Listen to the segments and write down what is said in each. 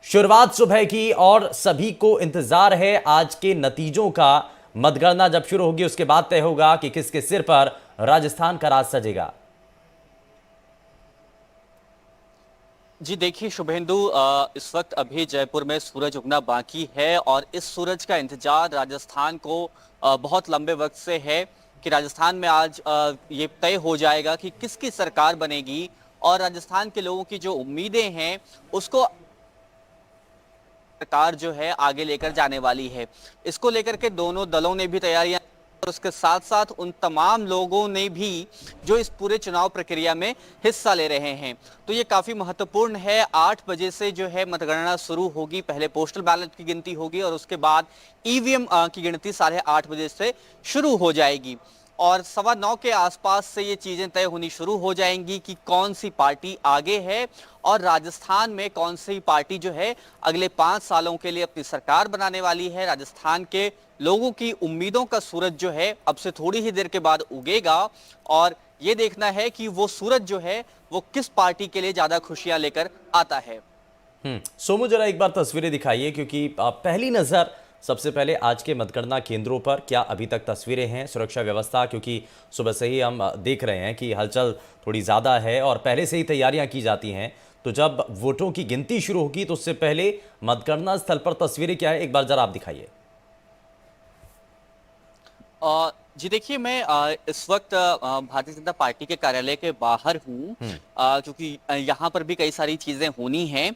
शुरुआत सुबह की और सभी को इंतजार है आज के नतीजों का। मतगणना जब शुरू होगी उसके बाद तय होगा कि किसके सिर पर राजस्थान का राज सजेगा। जी देखिए शुभेंदु, इस वक्त अभी जयपुर में सूरज उगना बाकी है और इस सूरज का इंतजार राजस्थान को बहुत लंबे वक्त से है कि राजस्थान में आज ये तय हो जाएगा कि किसकी सरकार बनेगी और राजस्थान के लोगों की जो उम्मीदें हैं उसको सरकार जो है आगे लेकर जाने वाली है। इसको लेकर के दोनों दलों ने भी तैयारियां और उसके साथ साथ उन तमाम लोगों ने भी जो इस पूरे चुनाव प्रक्रिया में हिस्सा ले रहे हैं। तो ये काफी महत्वपूर्ण है। 8 बजे से जो है मतगणना शुरू होगी। पहले पोस्टल बैलेट की गिनती होगी और उसके बाद ईवीएम की गिनती 8:30 बजे से शुरू हो जाएगी और 9:15 के आसपास से ये चीजें तय होनी शुरू हो जाएंगी कि कौन सी पार्टी आगे है और राजस्थान में कौन सी पार्टी जो है अगले 5 सालों के लिए अपनी सरकार बनाने वाली है। राजस्थान के लोगों की उम्मीदों का सूरज जो है अब से थोड़ी ही देर के बाद उगेगा और ये देखना है कि वो सूरज जो है वो किस पार्टी के लिए ज्यादा खुशियां लेकर आता है। सोमू जरा एक बार तस्वीरें दिखाइए, क्योंकि पहली नजर सबसे पहले आज के मतगणना केंद्रों पर क्या अभी तक तस्वीरें हैं, सुरक्षा व्यवस्था, क्योंकि सुबह से ही हम देख रहे हैं कि हलचल थोड़ी ज़्यादा है और पहले से ही तैयारियां की जाती हैं। तो जब वोटों की गिनती शुरू होगी तो उससे पहले मतगणना स्थल पर तस्वीरें क्या है, एक बार जरा आप दिखाइए। जी देखिए, मैं इस वक्त भारतीय जनता पार्टी के कार्यालय के बाहर हूँ क्योंकि यहाँ पर भी कई सारी चीजें होनी हैं।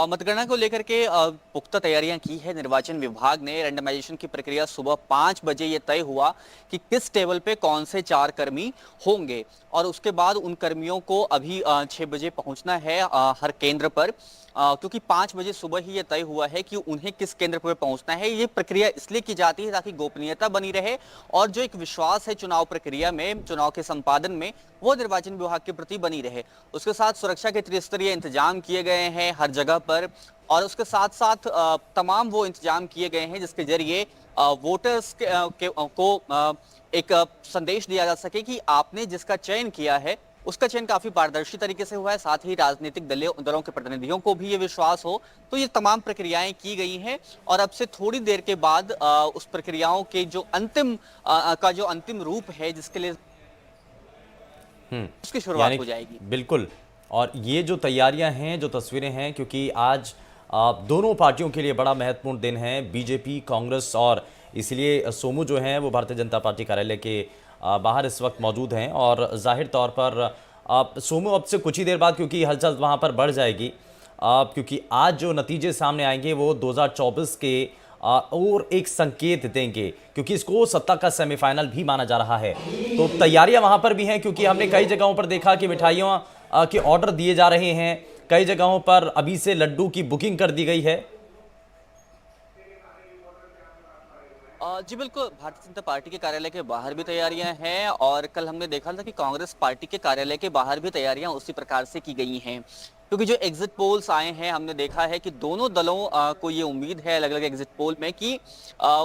मतगणना को लेकर के पुख्ता तैयारियां की है निर्वाचन विभाग ने। रैंडमाइजेशन की प्रक्रिया सुबह 5 बजे ये तय हुआ कि किस टेबल पे कौन से 4 कर्मी होंगे और उसके बाद उन कर्मियों को अभी 6 बजे पहुंचना है हर केंद्र पर, क्योंकि 5 बजे सुबह ही ये तय हुआ है कि उन्हें किस केंद्र पर पहुंचना है। ये प्रक्रिया इसलिए की जाती है ताकि गोपनीयता बनी रहे और जो एक विश्वास है चुनाव प्रक्रिया में, चुनाव के संपादन में, वो निर्वाचन विभाग के प्रति बनी रहे। उसके साथ सुरक्षा के त्रिस्तरीय इंतजाम किए गए हैं हर जगह पर और उसके साथ साथ तमाम वो इंतजाम किए गए हैं जिसके जरिए वोटर्स को एक संदेश दिया जा सके कि आपने जिसका चयन किया है उसका चयन काफी पारदर्शी तरीके से हुआ है। साथ ही राजनीतिक दलों के प्रतिनिधियों को भी ये विश्वास हो। तो ये तमाम प्रक्रियाएं की गई हैं और अब से थोड़ी देर के बाद उस प्रक्रियाओं के जो अंतिम रूप है जिसके लिए उसकी शुरुआत हो जाएगी। बिल्कुल। और ये जो तैयारियां हैं, जो तस्वीरें हैं, क्योंकि आज दोनों पार्टियों के लिए बड़ा महत्वपूर्ण दिन है, बीजेपी, कांग्रेस, और इसलिए सोमू जो हैं वो भारतीय जनता पार्टी कार्यालय के बाहर इस वक्त मौजूद हैं। और जाहिर तौर पर सोमू अब से कुछ ही देर बाद क्योंकि हलचल वहाँ पर बढ़ जाएगी, क्योंकि आज जो नतीजे सामने आएंगे वो 2024 के और एक संकेत देंगे, क्योंकि इसको सत्ता का सेमीफाइनल भी माना जा रहा है। तो तैयारियां वहां पर भी हैं, क्योंकि हमने कई जगहों पर देखा कि मिठाइयों के ऑर्डर दिए जा रहे हैं, कई जगहों पर अभी से लड्डू की बुकिंग कर दी गई है। जी बिल्कुल, भारतीय जनता पार्टी के कार्यालय के बाहर भी तैयारियां हैं और कल हमने देखा था कि कांग्रेस पार्टी के कार्यालय के बाहर भी तैयारियां उसी प्रकार से की गई हैं, क्योंकि जो एग्जिट पोल्स आए हैं हमने देखा है कि दोनों दलों को ये उम्मीद है अलग अलग एग्जिट पोल में कि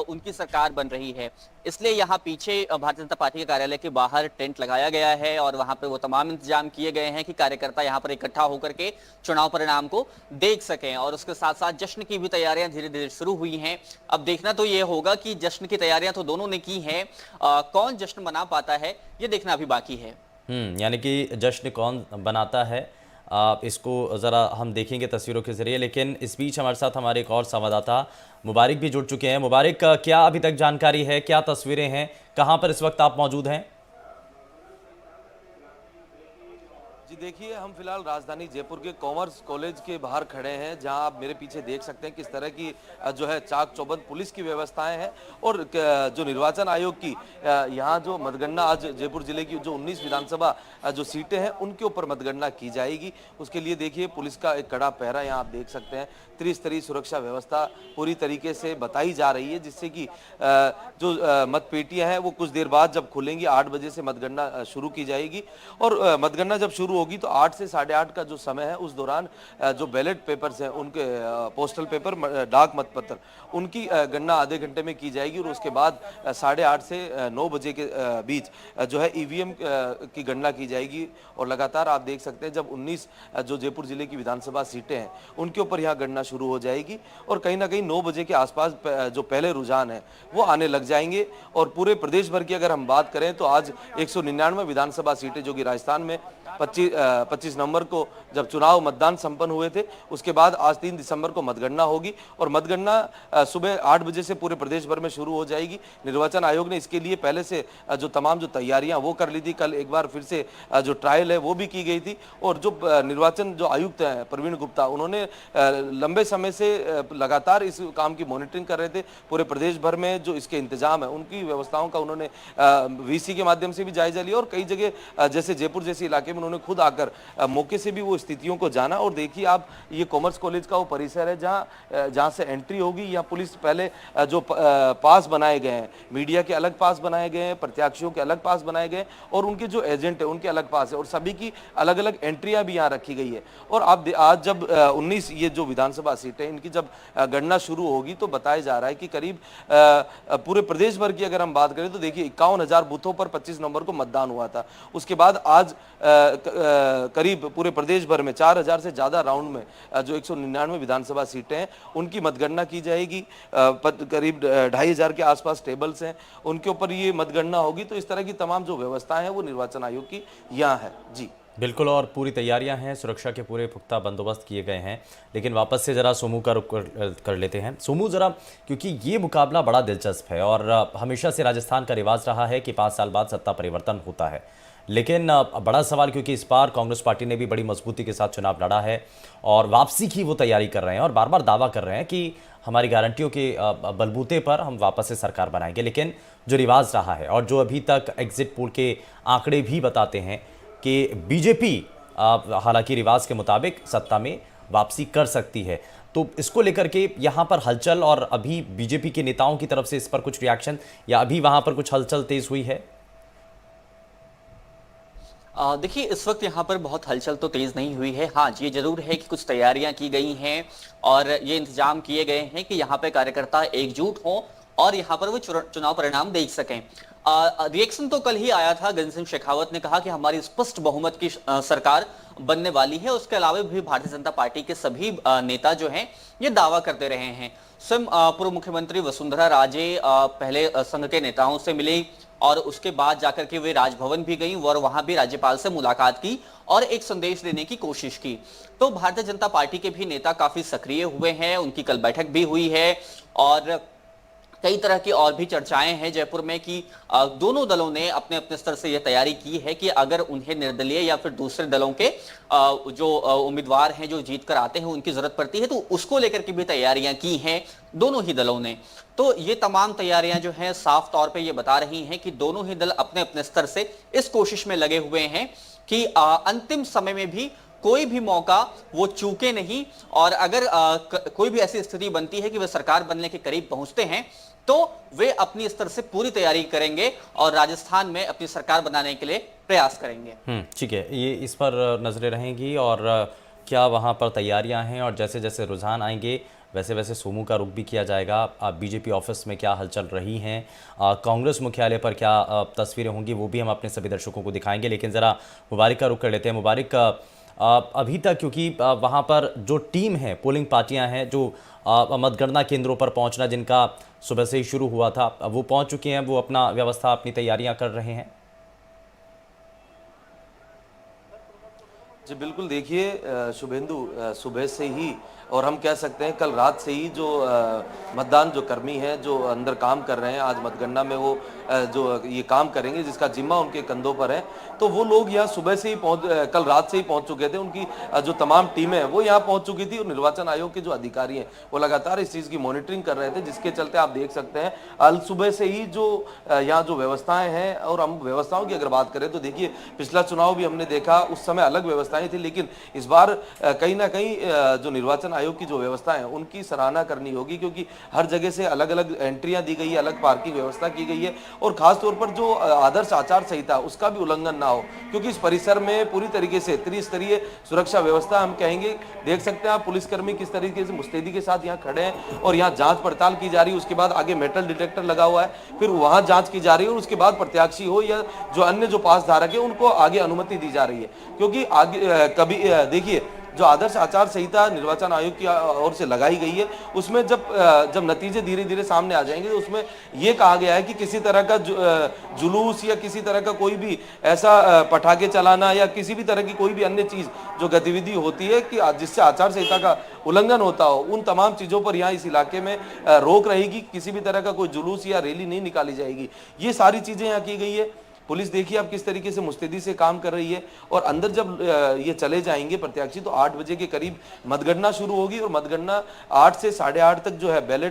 उनकी सरकार बन रही है। इसलिए यहाँ पीछे भारतीय जनता पार्टी के कार्यालय के बाहर टेंट लगाया गया है और वहां पे वो तमाम इंतजाम किए गए हैं कि कार्यकर्ता यहाँ पर इकट्ठा होकर के चुनाव परिणाम को देख सकें। और उसके साथ साथ जश्न की भी तैयारियां धीरे धीरे शुरू हुई हैं। अब देखना तो ये होगा कि जश्न की तैयारियां तो दोनों ने की हैं, कौन जश्न मना पाता है ये देखना अभी बाकी है। यानी कि जश्न कौन बनाता है, इसको ज़रा हम देखेंगे तस्वीरों के ज़रिए। लेकिन इस बीच हमारे साथ हमारे एक और संवाददाता मुबारिक भी जुड़ चुके हैं। मुबारिक, क्या अभी तक जानकारी है, क्या तस्वीरें हैं, कहां पर इस वक्त आप मौजूद हैं? जी देखिए, हम फिलहाल राजधानी जयपुर के कॉमर्स कॉलेज के बाहर खड़े हैं, जहां आप मेरे पीछे देख सकते हैं किस तरह की जो है चाक चौबंद पुलिस की व्यवस्थाएं हैं और जो निर्वाचन आयोग की यहां जो मतगणना आज जयपुर जिले की जो 19 विधानसभा जो सीटें हैं उनके ऊपर मतगणना की जाएगी। उसके लिए देखिए पुलिस का एक कड़ा पहरा यहाँ आप देख सकते हैं। त्रिस्तरीय सुरक्षा व्यवस्था पूरी तरीके से बताई जा रही है, जिससे कि जो मतपेटियां हैं वो कुछ देर बाद जब खुलेंगी 8 बजे से मतगणना शुरू की जाएगी और मतगणना जब शुरू होगी तो 8 से 8:30 का जो समय है उस दौरान जो बैलेट पेपर्स हैं उनके पोस्टल पेपर डाक मतपत्र उनकी गणना आधे घंटे में की जाएगी और उसके बाद 8:30 से 9 बजे के बीच जो है ईवीएम की गणना की जाएगी। और लगातार आप देख सकते हैं जब 19 जो जयपुर जिले की विधानसभा सीटें हैं उनके ऊपर यहाँ गणना शुरू हो जाएगी और कहीं ना कहीं 9 बजे के आसपास जो पहले रुझान है वो आने लग जाएंगे। और पूरे प्रदेश भर की अगर हम बात करें तो आज 199 विधानसभा सीटें जो कि राजस्थान में 25 नवंबर को जब चुनाव मतदान संपन्न हुए थे उसके बाद आज 3 दिसंबर को मतगणना होगी और मतगणना सुबह 8 बजे से पूरे प्रदेश भर में शुरू हो जाएगी। निर्वाचन आयोग ने इसके लिए पहले से जो तमाम जो तैयारियां वो कर ली थी। कल एक बार फिर से जो ट्रायल है वो भी की गई थी और जो निर्वाचन जो आयुक्त हैं प्रवीण गुप्ता उन्होंने लंबे समय से लगातार इस काम की मॉनिटरिंग कर रहे थे। पूरे प्रदेश भर में जो इसके इंतजाम है उनकी व्यवस्थाओं का उन्होंने वीसी के माध्यम से भी जायजा लिया और कई जगह जैसे जयपुर जैसे इलाके में उन्होंने खुद आकर मौके से भी वो स्थितियों को जाना। और देखिए आप ये कॉमर्स कॉलेज का वो परिसर है जहां से एंट्री होगी। यहाँ पुलिस पहले जो पास बनाए गए हैं, मीडिया के अलग पास बनाए गए हैं, प्रत्याशियों के अलग पास बनाए गए और उनके जो एजेंट है उनके अलग पास है और सभी की अलग अलग एंट्रियां भी यहाँ रखी गई है। और आप आज जब 19 ये जो विधानसभा सीटें इनकी जब गणना शुरू होगी तो बताया जा रहा है कि करीब पूरे प्रदेश भर की अगर हम बात करें तो देखिए 51,000 बूथों पर 25 नवंबर को मतदान हुआ था। उसके बाद आज करीब पूरे प्रदेश भर में 4,000 से ज्यादा राउंड में जो 199 विधानसभा सीटें हैं उनकी मतगणना की जाएगी। करीब 2,500 के आसपास टेबल्स हैं उनके ऊपर ये मतगणना होगी। तो इस तरह की तमाम जो व्यवस्थाएं हैं वो निर्वाचन आयोग की यहाँ है। जी बिल्कुल, और पूरी तैयारियां हैं, सुरक्षा के पूरे पुख्ता बंदोबस्त किए गए हैं। लेकिन वापस से ज़रा सोमू का रुख कर लेते हैं। सोमू ज़रा, क्योंकि ये मुकाबला बड़ा दिलचस्प है और हमेशा से राजस्थान का रिवाज रहा है कि 5 साल बाद सत्ता परिवर्तन होता है। लेकिन बड़ा सवाल, क्योंकि इस बार कांग्रेस पार्टी ने भी बड़ी मजबूती के साथ चुनाव लड़ा है और वापसी की वो तैयारी कर रहे हैं और बार बार दावा कर रहे हैं कि हमारी गारंटियों के बलबूते पर हम वापस से सरकार बनाएंगे। लेकिन जो रिवाज रहा है और जो अभी तक एग्जिट पोल के आंकड़े भी बताते हैं कि बीजेपी हालांकि रिवाज के मुताबिक सत्ता में वापसी कर सकती है, तो इसको लेकर के यहाँ पर हलचल और अभी बीजेपी के नेताओं की तरफ से इस पर कुछ रिएक्शन या अभी वहाँ पर कुछ हलचल तेज हुई है? देखिए, इस वक्त यहाँ पर बहुत हलचल तो तेज नहीं हुई है। हाँ, ये जरूर है कि कुछ तैयारियां की गई हैं और ये इंतजाम किए गए हैं कि यहाँ पे कार्यकर्ता एकजुट हों और यहाँ पर वो चुनाव परिणाम देख सकें। रिएक्शन तो कल ही आया था। गजेंद्र सिंह शेखावत ने कहा कि हमारी स्पष्ट बहुमत की सरकार बनने वाली है। उसके अलावा भी भारतीय जनता पार्टी के सभी नेता जो हैं ये दावा करते रहे हैं। स्वयं पूर्व मुख्यमंत्री वसुंधरा राजे पहले संघ के नेताओं से मिली और उसके बाद जाकर के वे राजभवन भी गई और वहां भी राज्यपाल से मुलाकात की और एक संदेश देने की कोशिश की। तो भारतीय जनता पार्टी के भी नेता काफी सक्रिय हुए हैं, उनकी कल बैठक भी हुई है और कई तरह की और भी चर्चाएं हैं जयपुर में कि दोनों दलों ने अपने अपने स्तर से यह तैयारी की है कि अगर उन्हें निर्दलीय या फिर दूसरे दलों के जो उम्मीदवार हैं जो जीत कर आते हैं उनकी जरूरत पड़ती है तो उसको लेकर के भी तैयारियां की हैं दोनों ही दलों ने। तो ये तमाम तैयारियां जो हैं साफ तौर पे ये बता रही हैं कि दोनों ही दल अपने अपने स्तर से इस कोशिश में लगे हुए हैं कि अंतिम समय में भी कोई भी मौका वो चूके नहीं और अगर कोई भी ऐसी स्थिति बनती है कि वे सरकार बनने के करीब पहुंचते हैं तो वे अपनी स्तर से पूरी तैयारी करेंगे और राजस्थान में अपनी सरकार बनाने के लिए प्रयास करेंगे। ठीक है, ये इस पर नजरें रहेंगी और क्या वहां पर तैयारियां हैं और जैसे जैसे रुझान आएंगे वैसे वैसे सोमू का रुख भी किया जाएगा। बीजेपी ऑफिस में क्या हलचल रही हैं, कांग्रेस मुख्यालय पर क्या तस्वीरें होंगी, वो भी हम अपने सभी दर्शकों को दिखाएंगे। लेकिन ज़रा मुबारिक का रुख कर लेते हैं। मुबारिक, अभी तक क्योंकि वहाँ पर जो टीम है, पोलिंग पार्टियाँ हैं जो मतगणना केंद्रों पर पहुँचना जिनका सुबह से ही शुरू हुआ था, वो पहुँच चुके हैं, वो अपना व्यवस्था अपनी तैयारियाँ कर रहे हैं? जी बिल्कुल, देखिए शुभेंदु सुबह से ही और हम कह सकते हैं कल रात से ही जो मतदान जो कर्मी हैं जो अंदर काम कर रहे हैं, आज मतगणना में वो जो ये काम करेंगे जिसका जिम्मा उनके कंधों पर है, तो वो लोग यहाँ सुबह से ही कल रात से ही पहुंच चुके थे। उनकी जो तमाम टीमें हैं वो यहाँ पहुंच चुकी थी और निर्वाचन आयोग के जो अधिकारी हैं वो लगातार इस चीज़ की मॉनिटरिंग कर रहे थे, जिसके चलते आप देख सकते हैं कल सुबह से ही जो यहाँ जो व्यवस्थाएं हैं। और हम व्यवस्थाओं की अगर बात करें तो देखिए पिछला चुनाव भी हमने देखा, उस समय अलग व्यवस्थाएं थी, लेकिन इस बार कहीं ना कहीं जो निर्वाचन आयोग की जो व्यवस्था है उनकी सराहना करनी होगी, क्योंकि हर जगह से अलग अलग एंट्रियां दी गई है, अलग पार्किंग व्यवस्था की गई है और खासतौर पर जो आदर्श आचार संहिता उसका भी उल्लंघन ना हो, क्योंकि इस परिसर में पूरी तरीके से त्रिस्तरीय सुरक्षा व्यवस्था हम कहेंगे। देख सकते हैं आप पुलिसकर्मी किस तरीके से मुस्तैदी के साथ यहाँ खड़े हैं और यहाँ जांच पड़ताल की जा रही है। उसके बाद आगे मेटल डिटेक्टर लगा हुआ है, फिर वहां जांच की जा रही है और उसके बाद प्रत्याशी हो या जो अन्य जो पास धारक है उनको आगे अनुमति दी जा रही है। क्योंकि आगे कभी देखिए जो आदर्श आचार संहिता निर्वाचन आयोग की ओर से लगाई गई है उसमें जब नतीजे धीरे धीरे सामने आ जाएंगे तो उसमें यह कहा गया है कि किसी तरह का जुलूस या किसी तरह का कोई भी ऐसा पटाखे चलाना या किसी भी तरह की कोई भी अन्य चीज जो गतिविधि होती है कि जिससे आचार संहिता का उल्लंघन होता हो, उन तमाम चीजों पर यहाँ इस इलाके में रोक रहेगी। किसी भी तरह का कोई जुलूस या रैली नहीं निकाली जाएगी। ये सारी चीजें यहाँ की गई है। पुलिस देखिए अब किस तरीके से मुस्तैदी से काम कर रही है और अंदर जब ये चले जाएंगे प्रत्याशी तो 8 बजे के करीब मतगणना शुरू होगी और मतगणना 8 से 8:30 तक जो है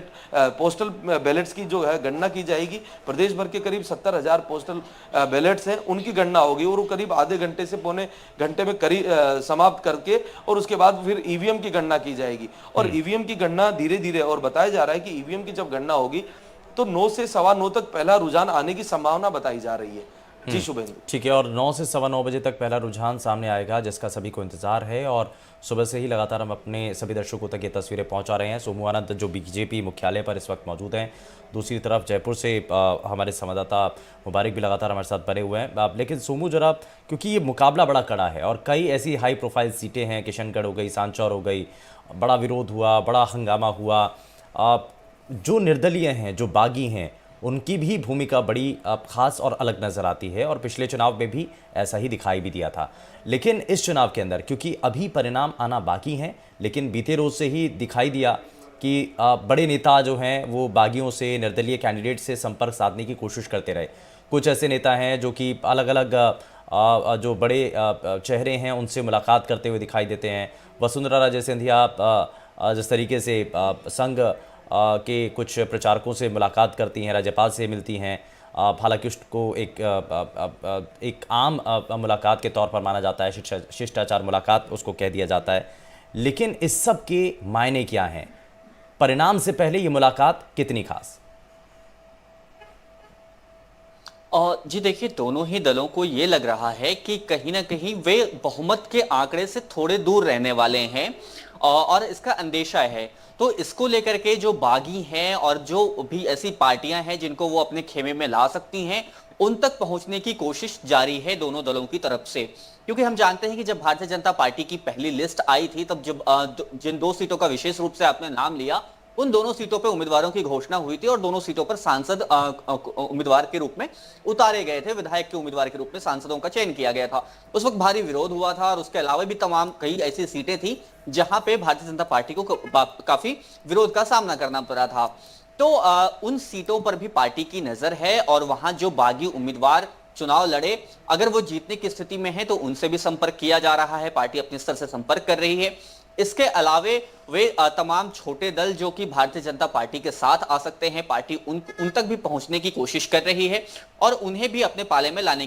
पोस्टल बैलेट्स की जो है गणना की जाएगी। प्रदेश भर के करीब 70,000 पोस्टल बैलेट्स हैं, उनकी गणना होगी और वो करीब आधे घंटे से पौने घंटे में करीब समाप्त करके और उसके बाद फिर ईवीएम की गणना की जाएगी। और ईवीएम की गणना धीरे धीरे, और बताया जा रहा है कि ईवीएम की जब गणना होगी तो 9 से 9:15 तक पहला रुझान आने की संभावना बताई जा रही है। जी शुभेंदु। ठीक है, और 9 से 9:15 बजे तक पहला रुझान सामने आएगा जिसका सभी को इंतजार है और सुबह से ही लगातार हम अपने सभी दर्शकों तक ये तस्वीरें पहुंचा रहे हैं। सोमू आनंद जो बीजेपी मुख्यालय पर इस वक्त मौजूद हैं, दूसरी तरफ जयपुर से हमारे संवाददाता मुबारक भी लगातार हमारे साथ बने हुए हैं। लेकिन सोमू जरा, क्योंकि ये मुकाबला बड़ा कड़ा है और कई ऐसी हाई प्रोफाइल सीटें हैं, किशनगढ़ हो गई, सांचौर हो गई, बड़ा विरोध हुआ, बड़ा हंगामा हुआ, जो निर्दलीय हैं, जो बागी हैं, उनकी भी भूमिका बड़ी खास और अलग नज़र आती है और पिछले चुनाव में भी ऐसा ही दिखाई भी दिया था। लेकिन इस चुनाव के अंदर, क्योंकि अभी परिणाम आना बाकी हैं, लेकिन बीते रोज़ से ही दिखाई दिया कि बड़े नेता जो हैं वो बागियों से, निर्दलीय कैंडिडेट से संपर्क साधने की कोशिश करते रहे। कुछ ऐसे नेता हैं जो कि अलग अलग जो बड़े चेहरे हैं उनसे मुलाकात करते हुए दिखाई देते हैं। वसुंधरा राजे सिंधिया जिस तरीके से संघ के कुछ प्रचारकों से मुलाकात करती हैं, राज्यपाल से मिलती हैं, हालांकि उसको एक आम मुलाकात के तौर पर माना जाता है, शिष्टाचार मुलाकात उसको कह दिया जाता है। लेकिन इस सब के मायने क्या हैं? परिणाम से पहले ये मुलाकात कितनी खास? और जी देखिए, दोनों ही दलों को ये लग रहा है कि कहीं ना कहीं वे बहुमत के आंकड़े से थोड़े दूर रहने वाले हैं और इसका अंदेशा है। तो इसको लेकर के जो बागी हैं और जो भी ऐसी पार्टियां हैं जिनको वो अपने खेमे में ला सकती हैं, उन तक पहुंचने की कोशिश जारी है दोनों दलों की तरफ से। क्योंकि हम जानते हैं कि जब भारतीय जनता पार्टी की पहली लिस्ट आई थी तब जब जिन 2 सीटों का विशेष रूप से आपने नाम लिया, उन दोनों सीटों पे उम्मीदवारों की घोषणा हुई थी और दोनों सीटों पर सांसद उम्मीदवार के रूप में उतारे गए थे, विधायक के उम्मीदवार के रूप में सांसदों का चयन किया गया था। उस वक्त भारी विरोध हुआ था और उसके अलावा भी तमाम कई ऐसी सीटें थी जहां पे भारतीय जनता पार्टी को काफी विरोध का सामना करना पड़ा था। तो उन सीटों पर भी पार्टी की नजर है और वहां जो बागी उम्मीदवार चुनाव लड़े, अगर वो जीतने की स्थिति में है तो उनसे भी संपर्क किया जा रहा है, पार्टी अपने स्तर से संपर्क कर रही है। इसके अलावे वे तमाम छोटे दल जो कि भारतीय जनता पार्टी के साथ आ सकते हैं, पार्टी उन तक भी पहुंचने की कोशिश कर रही है और उन्हें भी अपने पाले में लाने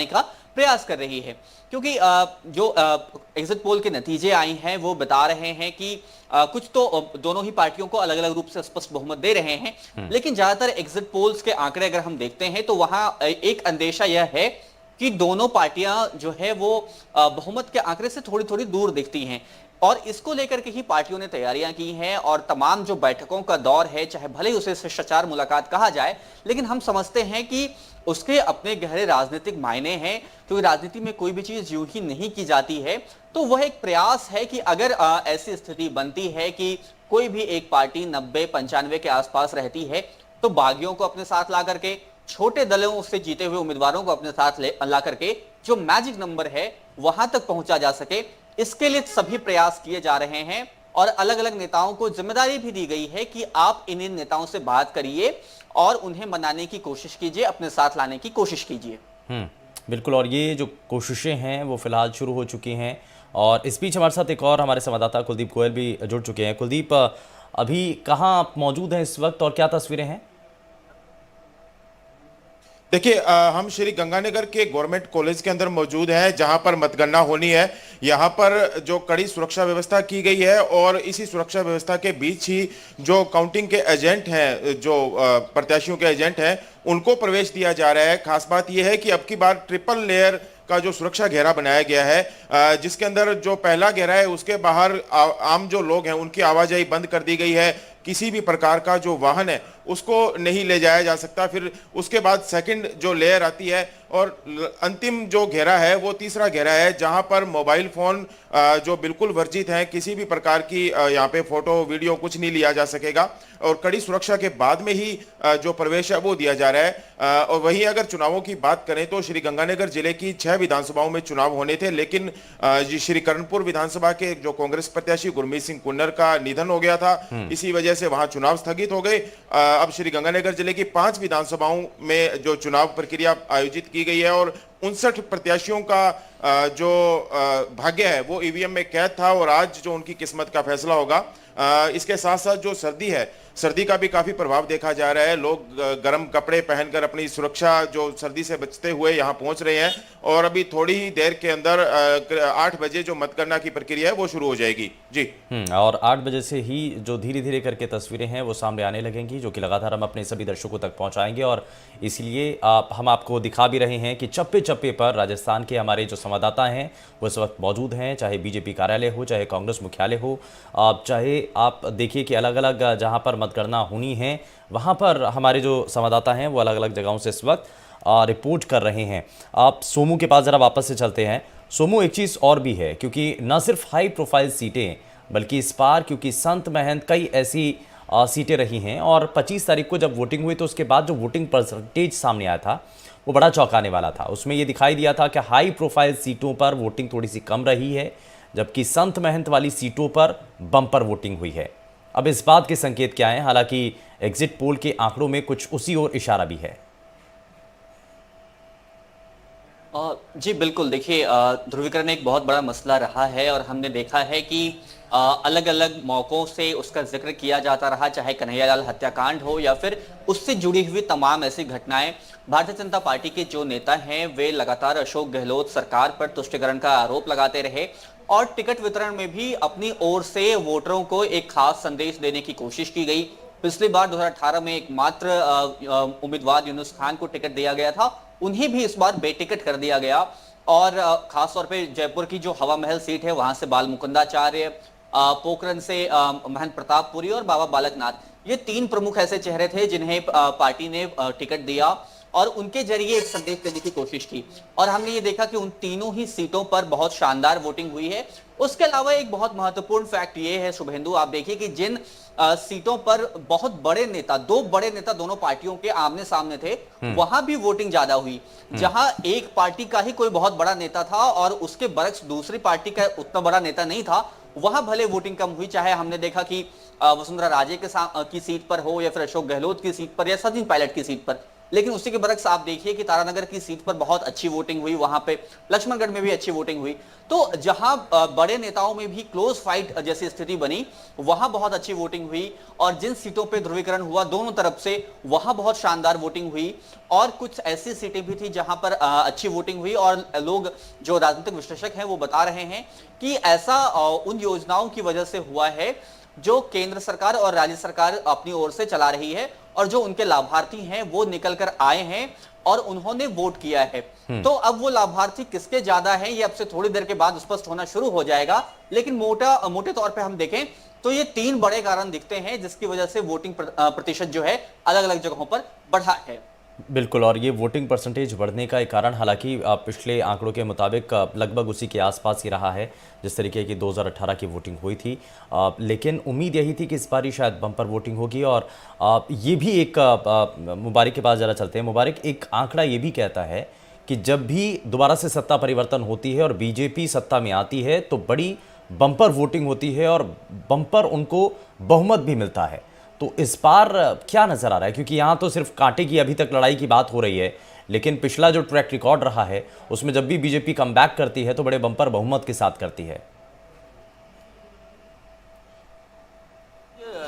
का प्रयास कर रही है। क्योंकि जो एग्जिट पोल के नतीजे आई हैं वो बता रहे हैं कि कुछ तो दोनों ही पार्टियों को अलग अलग रूप से स्पष्ट बहुमत दे रहे हैं, लेकिन ज्यादातर एग्जिट पोल्स के आंकड़े अगर हम देखते हैं तो वहां एक अंदेशा यह है कि दोनों पार्टियां जो है वो बहुमत के आंकड़े से थोड़ी थोड़ी दूर दिखती हैं और इसको लेकर के ही पार्टियों ने तैयारियां की हैं और तमाम जो बैठकों का दौर है, चाहे भले ही उसे शिष्टाचार मुलाकात कहा जाए, लेकिन हम समझते हैं कि उसके अपने गहरे राजनीतिक मायने हैं। क्योंकि राजनीति में कोई भी चीज यूं ही नहीं की जाती है, तो वह एक प्रयास है कि अगर ऐसी स्थिति बनती है कि कोई भी एक पार्टी 90-95 के आसपास रहती है तो बागियों को अपने साथ ला करके, छोटे दलों से जीते हुए उम्मीदवारों को अपने साथ ला करके जो मैजिक नंबर है वहां तक पहुंचा जा सके, इसके लिए सभी प्रयास किए जा रहे हैं और अलग अलग नेताओं को जिम्मेदारी भी दी गई है कि आप इन नेताओं से बात करिए और उन्हें मनाने की कोशिश कीजिए, अपने साथ लाने की कोशिश कीजिए। बिल्कुल, और ये जो कोशिशें हैं वो फिलहाल शुरू हो चुकी हैं और इस बीच हमारे साथ एक और हमारे संवाददाता कुलदीप गोयल भी जुड़ चुके हैं। कुलदीप, अभी कहाँ आप मौजूद हैं इस वक्त और क्या तस्वीरें हैं? देखिए, हम श्री गंगानगर के गवर्नमेंट कॉलेज के अंदर मौजूद हैं, जहां पर मतगणना होनी है। यहां पर जो कड़ी सुरक्षा व्यवस्था की गई है और इसी सुरक्षा व्यवस्था के बीच ही जो काउंटिंग के एजेंट हैं, जो प्रत्याशियों के एजेंट हैं, उनको प्रवेश दिया जा रहा है। खास बात यह है कि अब की बार ट्रिपल लेयर का जो सुरक्षा घेरा बनाया गया है, जिसके अंदर जो पहला घेरा है उसके बाहर आम जो लोग हैं उनकी आवाजाही बंद कर दी गई है। किसी भी प्रकार का जो वाहन है उसको नहीं ले जाया जा सकता। फिर उसके बाद सेकंड जो लेयर आती है और अंतिम जो घेरा है वो तीसरा घेरा है, जहां पर मोबाइल फोन जो बिल्कुल वर्जित हैं, किसी भी प्रकार की यहाँ पे फोटो वीडियो कुछ नहीं लिया जा सकेगा और कड़ी सुरक्षा के बाद में ही जो प्रवेश है वो दिया जा रहा है। और वहीं अगर चुनावों की बात करें तो श्री गंगानगर जिले की 6 विधानसभाओं में चुनाव होने थे, लेकिन श्री करणपुर विधानसभा के जो कांग्रेस प्रत्याशी गुरमीत सिंह कुन्नर का निधन हो गया था, इसी वजह से वहां चुनाव स्थगित हो गए। अब श्री गंगानगर जिले की 5 विधानसभाओं में जो चुनाव प्रक्रिया आयोजित की गई है और 59 प्रत्याशियों का जो भाग्य है वो ईवीएम में कैद था और आज जो उनकी किस्मत का फैसला होगा। इसके साथ साथ जो सर्दी है, सर्दी का भी काफी प्रभाव देखा जा रहा है। लोग गर्म कपड़े पहनकर अपनी सुरक्षा जो सर्दी से बचते हुए यहाँ पहुंच रहे हैं और अभी थोड़ी ही देर के अंदर 8 बजे जो मतगणना की प्रक्रिया है वो शुरू हो जाएगी। जी और 8 बजे से ही जो धीरे धीरे करके तस्वीरें हैं वो सामने आने लगेंगी, जो कि लगातार हम अपने सभी दर्शकों तक पहुंचाएंगे और इसलिए हम आपको दिखा भी रहे हैं कि चप्पे चप्पे पर राजस्थान के हमारे जो संवाददाता हैं वो इस वक्त मौजूद हैं, चाहे बीजेपी कार्यालय हो, चाहे कांग्रेस मुख्यालय हो, चाहे आप देखिए कि अलग अलग जहां पर मतगणना होनी है वहां पर हमारे जो संवाददाता हैं वो अलग अलग जगहों से इस वक्त रिपोर्ट कर रहे हैं। आप सोमू के पास ज़रा वापस से चलते हैं। सोमू, एक चीज़ और भी है, क्योंकि न सिर्फ हाई प्रोफाइल सीटें बल्कि इस बार क्योंकि संत महंत कई ऐसी सीटें रही हैं और 25 तारीख को जब वोटिंग हुई तो उसके बाद जो वोटिंग परसेंटेज सामने आया था वो बड़ा चौंकाने वाला था। उसमें ये दिखाई दिया था कि हाई प्रोफाइल सीटों पर वोटिंग थोड़ी सी कम रही है, जबकि संत महंत वाली सीटों पर बम्पर वोटिंग हुई है। अब इस बात के संकेत क्या हैं? हालांकि एग्जिट पोल के आंकड़ों में कुछ उसी ओर इशारा भी है। जी बिल्कुल, देखिए ध्रुवीकरण एक बहुत बड़ा मसला रहा है और हमने देखा है कि अलग अलग मौकों से उसका जिक्र किया जाता रहा, चाहे कन्हैयालाल हत्याकांड हो या फिर उससे जुड़ी हुई तमाम ऐसी घटनाएं। भारतीय जनता पार्टी के जो नेता हैं वे लगातार अशोक गहलोत सरकार पर तुष्टिकरण का आरोप लगाते रहे और टिकट वितरण में भी अपनी ओर से वोटरों को एक खास संदेश देने की कोशिश की गई। पिछली बार 2018 में एकमात्र उम्मीदवार यूनुस खान को टिकट दिया गया था, उन्हें भी इस बार बेटिकट कर दिया गया और खासतौर पे जयपुर की जो हवा महल सीट है वहां से बाल मुकुंदाचार्य, पोखरन से महंत प्रतापपुरी और बाबा बालकनाथ, ये 3 प्रमुख ऐसे चेहरे थे जिन्हें पार्टी ने टिकट दिया और उनके जरिए एक संदेश देने की कोशिश की और हमने ये देखा कि उन तीनों ही सीटों पर बहुत शानदार वोटिंग हुई है। उसके अलावा एक बहुत महत्वपूर्ण फैक्ट ये है शुभेंदु, आप देखिए कि जिन सीटों पर बहुत बड़े नेता, 2 बड़े नेता दोनों पार्टियों के आमने सामने थे, वहां भी वोटिंग ज्यादा हुई। जहां एक पार्टी का ही कोई बहुत बड़ा नेता था और उसके बरक्स दूसरी पार्टी का उतना बड़ा नेता नहीं था, वहां भले वोटिंग कम हुई। चाहे हमने देखा कि वसुंधरा राजे की सीट पर हो या फिर अशोक गहलोत की सीट पर या सचिन पायलट की सीट पर, लेकिन उसी के बरक्स आप देखिए कि तारानगर की सीट पर बहुत अच्छी वोटिंग हुई, वहां पे लक्ष्मणगढ़ में भी अच्छी वोटिंग हुई। तो जहां बड़े नेताओं में भी क्लोज फाइट जैसी स्थिति बनी वहां बहुत अच्छी वोटिंग हुई और जिन सीटों पे ध्रुवीकरण हुआ दोनों तरफ से वहां बहुत शानदार वोटिंग हुई और कुछ ऐसी सीटें भी थी जहां पर अच्छी वोटिंग हुई और लोग जो राजनीतिक विश्लेषक हैं वो बता रहे हैं कि ऐसा उन योजनाओं की वजह से हुआ है जो केंद्र सरकार और राज्य सरकार अपनी ओर से चला रही है और जो उनके लाभार्थी हैं वो निकल कर आए हैं और उन्होंने वोट किया है। तो अब वो लाभार्थी किसके ज्यादा हैं ये अब से थोड़ी देर के बाद स्पष्ट होना शुरू हो जाएगा, लेकिन मोटे तौर पे हम देखें तो ये 3 बड़े कारण दिखते हैं जिसकी वजह से वोटिंग प्रतिशत जो है अलग अलग जगहों पर बढ़ा है। बिल्कुल, और ये वोटिंग परसेंटेज बढ़ने का एक कारण हालांकि पिछले आंकड़ों के मुताबिक लगभग उसी के आसपास ही रहा है जिस तरीके की 2018 की वोटिंग हुई थी, लेकिन उम्मीद यही थी कि इस बार शायद बम्पर वोटिंग होगी। और ये भी एक मुबारक के पास ज़रा चलते हैं। मुबारक, एक आंकड़ा ये भी कहता है कि जब भी दोबारा से सत्ता परिवर्तन होती है और बीजेपी सत्ता में आती है तो बड़ी बम्पर वोटिंग होती है और बम्पर उनको बहुमत भी मिलता है। तो इस बार क्या नजर आ रहा है? क्योंकि यहाँ तो सिर्फ कांटे की अभी तक लड़ाई की बात हो रही है, लेकिन पिछला जो ट्रैक रिकॉर्ड रहा है उसमें जब भी बीजेपी कमबैक करती है तो बड़े बम्पर बहुमत के साथ करती है।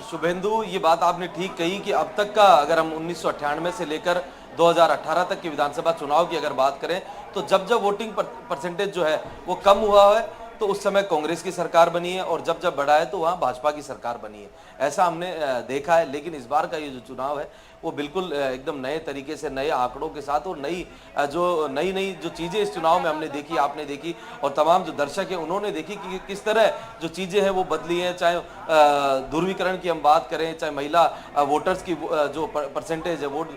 शुभेंदु, ये बात आपने ठीक कही कि अब तक का अगर हम 1998 से लेकर 2018 तक के विधानसभा चुनाव की अगर बात करें तो जब जब वोटिंग परसेंटेज जो है वो कम हुआ है तो उस समय कांग्रेस की सरकार बनी है, और जब जब बढ़ा है तो वहाँ भाजपा की सरकार बनी है, ऐसा हमने देखा है। लेकिन इस बार का ये जो चुनाव है वो बिल्कुल एकदम नए तरीके से, नए आंकड़ों के साथ, और नई नई जो चीज़ें इस चुनाव में हमने देखी, आपने देखी, और तमाम जो दर्शक हैं उन्होंने देखी कि किस तरह जो चीज़ें हैं वो बदली हैं। चाहे ध्रुवीकरण की हम बात करें, चाहे महिला वोटर्स की जो परसेंटेज है वोट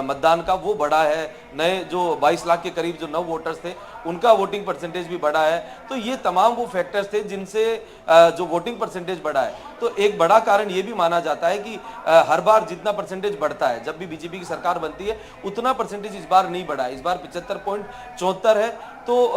मतदान का वो बढ़ा है, नए जो 22 लाख के करीब जो नव वोटर्स थे उनका वोटिंग परसेंटेज भी बढ़ा है। तो ये तमाम वो फैक्टर्स थे जिनसे जो वोटिंग परसेंटेज बढ़ा है। तो एक बड़ा कारण ये भी माना जाता है कि हर बार जितना परसेंटेज बढ़ता है, जब भी बीजेपी की सरकार बनती है उतना परसेंटेज इस बार नहीं बढ़ा है। इस बार 75.74 है, तो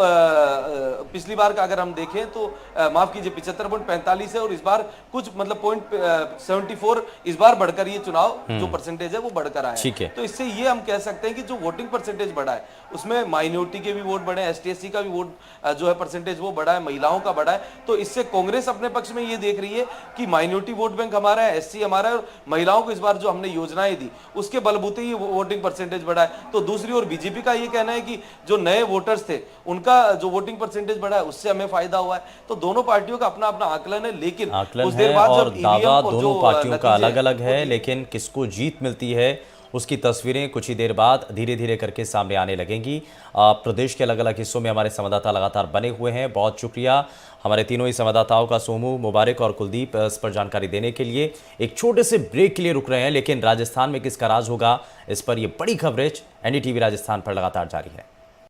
पिछली बार का अगर हम देखें तो माफ कीजिए 75.45 है, और इस बार कुछ मतलब 0.74 इस बार बढ़कर ये चुनाव जो परसेंटेज है वो बढ़कर आया ठीक है। तो इससे ये हम कह सकते हैं कि जो वोटिंग परसेंटेज बढ़ा है उसमें माइनॉरिटी के भी वोट बढ़े, ST/SC का भी वोट जो है परसेंटेज वो बढ़ा है, महिलाओं का बढ़ा है। तो इससे कांग्रेस अपने पक्ष में ये देख रही है कि माइनॉरिटी वोट बैंक हमारा है, SC हमारा है, और महिलाओं को इस बार जो हमने योजनाएं दी उसके बलबूते ही वोटिंग परसेंटेज बढ़ा है। तो दूसरी ओर बीजेपी का ये कहना है कि जो नए वोटर्स थे उनका जो वोटिंग परसेंटेज बढ़ा है उससे हमें फायदा हुआ है। तो दोनों पार्टियों का अपना अपना आकलन है, लेकिन कुछ देर बाद और जब दावा EVM और दोनों जो पार्टियों का नतीजे अलग अलग है, लेकिन किसको जीत मिलती है उसकी तस्वीरें कुछ ही देर बाद धीरे धीरे करके सामने आने लगेंगी। प्रदेश के अलग अलग हिस्सों में हमारे संवाददाता लगातार बने हुए हैं। बहुत शुक्रिया हमारे तीनों ही संवाददाताओं का, सोमू, मुबारक और कुलदीप, इस पर जानकारी देने के लिए। एक छोटे से ब्रेक के लिए रुक रहे हैं, लेकिन राजस्थान में किसका राज होगा इस पर यह बड़ी कवरेज NDTV राजस्थान पर लगातार जारी है।